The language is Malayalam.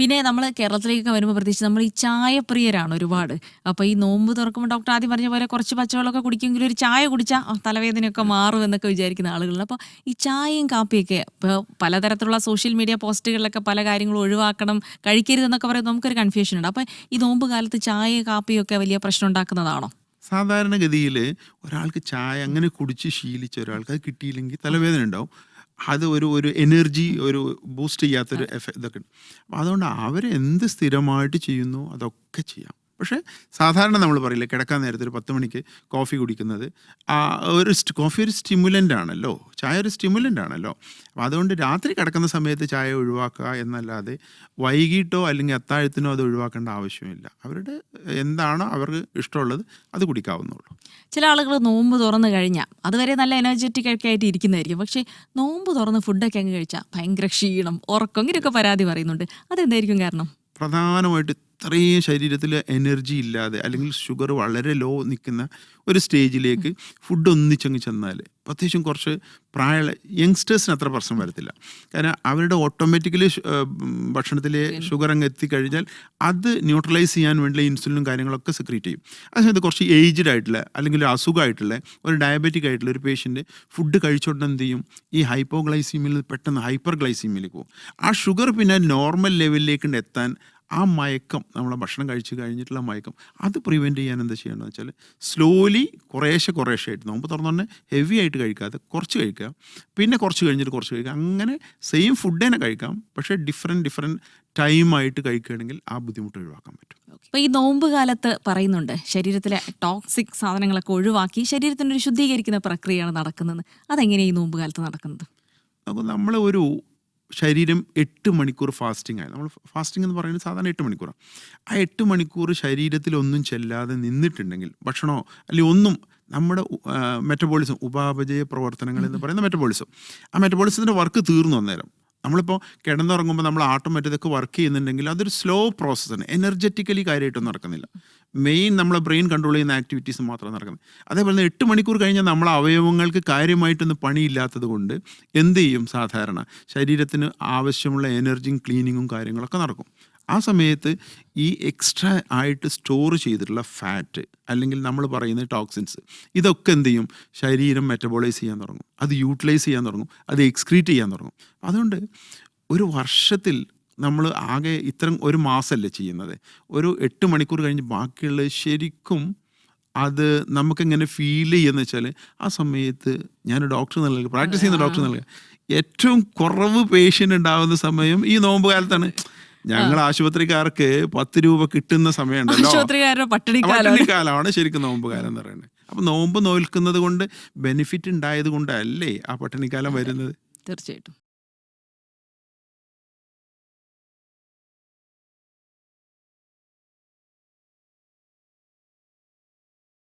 പിന്നെ നമ്മൾ കേരളത്തിലേക്കൊക്കെ വരുമ്പോൾ പ്രത്യേകിച്ച് നമ്മൾ ഈ ചായപ്രിയരാണ് ഒരുപാട്. അപ്പോൾ ഈ നോമ്പ് തുറക്കുമ്പോൾ ഡോക്ടർ ആദ്യം പറഞ്ഞ പോലെ കുറച്ച് പച്ചവെള്ളമൊക്കെ കുടിക്കുമെങ്കിലും ഒരു ചായ കുടിച്ചാൽ തലവേദനയൊക്കെ മാറും എന്നൊക്കെ വിചാരിക്കുന്ന ആളുകളുണ്ട്. അപ്പോൾ ഈ ചായയും കാപ്പിയൊക്കെ ഇപ്പോൾ പലതരത്തിലുള്ള സോഷ്യൽ മീഡിയ പോസ്റ്റുകളിലൊക്കെ പല കാര്യങ്ങളും ഒഴിവാക്കണം, കഴിക്കരുതെന്നൊക്കെ പറയുമ്പോൾ നമുക്കൊരു കൺഫ്യൂഷൻ ഉണ്ട്. അപ്പോൾ ഈ നോമ്പ് കാലത്ത് ചായ കാപ്പിയൊക്കെ വലിയ പ്രശ്നം ഉണ്ടാക്കുന്നതാണോ? സാധാരണഗതിയിൽ ഒരാൾക്ക് ചായ അങ്ങനെ കുടിച്ച് ശീലിച്ച ഒരാൾക്ക് അത് കിട്ടിയില്ലെങ്കിൽ തലവേദന ഉണ്ടാവും. അത് ഒരു എനർജി ബൂസ്റ്റ് ചെയ്യാത്തൊരു ഇതൊക്കെ ഉണ്ട്. അപ്പം അതുകൊണ്ട് അവരെന്ത് സ്ഥിരമായിട്ട് ചെയ്യുന്നു അതൊക്കെ ചെയ്യാം. പക്ഷേ സാധാരണ നമ്മൾ പറയില്ലേ, കിടക്കാൻ നേരത്തെ ഒരു 10 മണിക്ക് കോഫി കുടിക്കുന്നത്, കോഫി ഒരു സ്റ്റിമുലൻ്റ് ആണല്ലോ, ചായ ഒരു സ്റ്റിമുലൻ്റ് ആണല്ലോ. അപ്പോൾ അതുകൊണ്ട് രാത്രി കിടക്കുന്ന സമയത്ത് ചായ ഒഴിവാക്കുക എന്നല്ലാതെ വൈകിട്ടോ അല്ലെങ്കിൽ അത്താഴത്തിനോ അത് ഒഴിവാക്കേണ്ട ആവശ്യമില്ല. അവരുടെ എന്താണോ അവർക്ക് ഇഷ്ടമുള്ളത് അത് കുടിക്കാവുന്നുള്ളൂ. ചില ആളുകൾ നോമ്പ് തുറന്ന് കഴിഞ്ഞാൽ അതുവരെ നല്ല എനർജറ്റിക് ഒക്കെ ആയിട്ട് ഇരിക്കുന്നതായിരിക്കും. പക്ഷേ നോമ്പ് തുറന്ന് ഫുഡൊക്കെ അങ്ങ് കഴിച്ചാൽ ഭയങ്കര ക്ഷീണം, ഉറക്കം, ഇങ്ങനെയൊക്കെ പരാതി പറയുന്നുണ്ട്. അതെന്തായിരിക്കും കാരണം? പ്രധാനമായിട്ട് ഇത്രയും ശരീരത്തിൽ എനർജി ഇല്ലാതെ അല്ലെങ്കിൽ ഷുഗർ വളരെ ലോ നിൽക്കുന്ന ഒരു സ്റ്റേജിലേക്ക് ഫുഡ് ഒന്നിച്ചങ്ങ് ചെന്നാൽ, പ്രത്യേകിച്ചും കുറച്ച് പ്രായമുള്ള യങ്സ്റ്റേഴ്സിന് അത്ര പ്രശ്നം വരത്തില്ല. കാരണം അവരുടെ ഓട്ടോമാറ്റിക്കലി ഭക്ഷണത്തിലെ ഷുഗർ അങ്ങ് എത്തിക്കഴിഞ്ഞാൽ അത് ന്യൂട്രലൈസ് ചെയ്യാൻ വേണ്ടി ഇൻസുലിനും കാര്യങ്ങളൊക്കെ സെക്രീറ്റ് ചെയ്യും. അതേസമയത്ത് കുറച്ച് ഏജ്ഡ് ആയിട്ടുള്ള അല്ലെങ്കിൽ അസുഖമായിട്ടുള്ള ഒരു ഡയബറ്റിക് ആയിട്ടുള്ള ഒരു പേഷ്യൻ്റ് ഫുഡ് കഴിച്ചുകൊണ്ട് എന്ത് ചെയ്യും, ഈ ഹൈപ്പോഗ്ലൈസീമിയിൽ പെട്ടെന്ന് ഹൈപ്പർ ഗ്ലൈസീമിയിലേക്ക് പോകും. ആ ഷുഗർ പിന്നെ നോർമൽ ലെവലിലേക്ക് എത്താൻ ആ മയക്കം, നമ്മളെ ഭക്ഷണം കഴിച്ച് കഴിഞ്ഞിട്ടുള്ള മയക്കം, അത് പ്രിവെൻറ്റ് ചെയ്യാൻ എന്താ ചെയ്യേണ്ടതെന്ന് വെച്ചാൽ സ്ലോലി കുറേശ്ശെ ആയിട്ട് നോമ്പ് തുറന്നുകൊണ്ട് ഹെവി ആയിട്ട് കഴിക്കാതെ കുറച്ച് കഴിക്കുക, പിന്നെ കുറച്ച് കഴിഞ്ഞിട്ട് കുറച്ച് കഴിക്കുക, അങ്ങനെ സെയിം ഫുഡ് തന്നെ കഴിക്കാം. പക്ഷേ ഡിഫറെൻറ്റ് ടൈമായിട്ട് കഴിക്കുകയാണെങ്കിൽ ആ ബുദ്ധിമുട്ട് ഒഴിവാക്കാൻ പറ്റും. ഇപ്പോൾ ഈ നോമ്പ് കാലത്ത് പറയുന്നുണ്ട് ശരീരത്തിലെ ടോക്സിക് സാധനങ്ങളൊക്കെ ഒഴിവാക്കി ശരീരത്തിനൊരു ശുദ്ധീകരിക്കുന്ന പ്രക്രിയയാണ് നടക്കുന്നത്. അതെങ്ങനെയാണ് ഈ നോമ്പ് കാലത്ത് നടക്കുന്നത്? അപ്പോൾ നമ്മൾ ഒരു ശരീരം 8 മണിക്കൂർ ഫാസ്റ്റിംഗ് ആയി, നമ്മൾ ഫാസ്റ്റിംഗ് എന്ന് പറയുന്നത് സാധാരണ 8 മണിക്കൂറാണ്. ആ 8 മണിക്കൂർ ശരീരത്തിലൊന്നും ചെല്ലാതെ നിന്നിട്ടുണ്ടെങ്കിൽ, ഭക്ഷണമോ അല്ലെങ്കിൽ ഒന്നും, നമ്മുടെ മെറ്റബോളിസം, ഉപാപചയ പ്രവർത്തനങ്ങൾ എന്ന് പറയുന്ന മെറ്റബോളിസം, ആ മെറ്റബോളിസത്തിൻ്റെ വർക്ക് തീർന്നു അന്നേരം. നമ്മളിപ്പോൾ കിടന്നുറങ്ങുമ്പോൾ നമ്മൾ ഓട്ടോമാറ്റിക് വർക്ക് ചെയ്യുന്നുണ്ടെങ്കിൽ അതൊരു സ്ലോ പ്രോസസ്സാണ്, എനർജറ്റിക്കലി കാര്യമായിട്ടൊന്നും നടക്കുന്നില്ല. മെയിൻ നമ്മളെ ബ്രെയിൻ കൺട്രോൾ ചെയ്യുന്ന ആക്ടിവിറ്റീസ് മാത്രമാണ് നടക്കുന്നത്. അതേപോലെ തന്നെ 8 മണിക്കൂർ കഴിഞ്ഞാൽ നമ്മളെ അവയവങ്ങൾക്ക് കാര്യമായിട്ടൊന്നും പണിയില്ലാത്തത് കൊണ്ട് എന്ത് ചെയ്യും, സാധാരണ ശരീരത്തിന് ആവശ്യമുള്ള എനർജിയും ക്ലീനിങ്ങും കാര്യങ്ങളൊക്കെ നടക്കും. ആ സമയത്ത് ഈ എക്സ്ട്രാ ആയിട്ട് സ്റ്റോർ ചെയ്തിട്ടുള്ള ഫാറ്റ് അല്ലെങ്കിൽ നമ്മൾ പറയുന്ന ടോക്സിൻസ്, ഇതൊക്കെ എന്ത് ചെയ്യും, ശരീരം മെറ്റബോളൈസ് ചെയ്യാൻ തുടങ്ങും, അത് യൂട്ടിലൈസ് ചെയ്യാൻ തുടങ്ങും, അത് എക്സ്ക്രീറ്റ് ചെയ്യാൻ തുടങ്ങും. അതുകൊണ്ട് ഒരു വർഷത്തിൽ നമ്മൾ ആകെ ഇത്തരം ഒരു മാസമല്ലേ ചെയ്യുന്നത്, ഒരു 8 മണിക്കൂർ കഴിഞ്ഞ് ബാക്കിയുള്ളത് ശരിക്കും അത് നമുക്കെങ്ങനെ ഫീൽ ചെയ്യുന്നത് വെച്ചാൽ, ആ സമയത്ത് ഞാൻ ഡോക്ടർ നൽകുക, പ്രാക്ടീസ് ചെയ്യുന്ന ഡോക്ടർ നൽകുക, ഏറ്റവും കുറവ് പേഷ്യൻ്റ് ഉണ്ടാകുന്ന സമയം ഈ നോമ്പ് കാലത്താണ്. ഞങ്ങൾ ആശുപത്രിക്കാർക്ക് 10 രൂപ കിട്ടുന്ന സമയമുണ്ടല്ലോ, പട്ടിണിക്കാലമാണ് ശരിക്കും നോമ്പ് കാലം എന്ന് പറയുന്നത്. അപ്പം നോമ്പ് നോൽക്കുന്നത് കൊണ്ട് ബെനിഫിറ്റ് ഉണ്ടായത് കൊണ്ടല്ലേ ആ പട്ടിണിക്കാലം വരുന്നത്. തീർച്ചയായിട്ടും.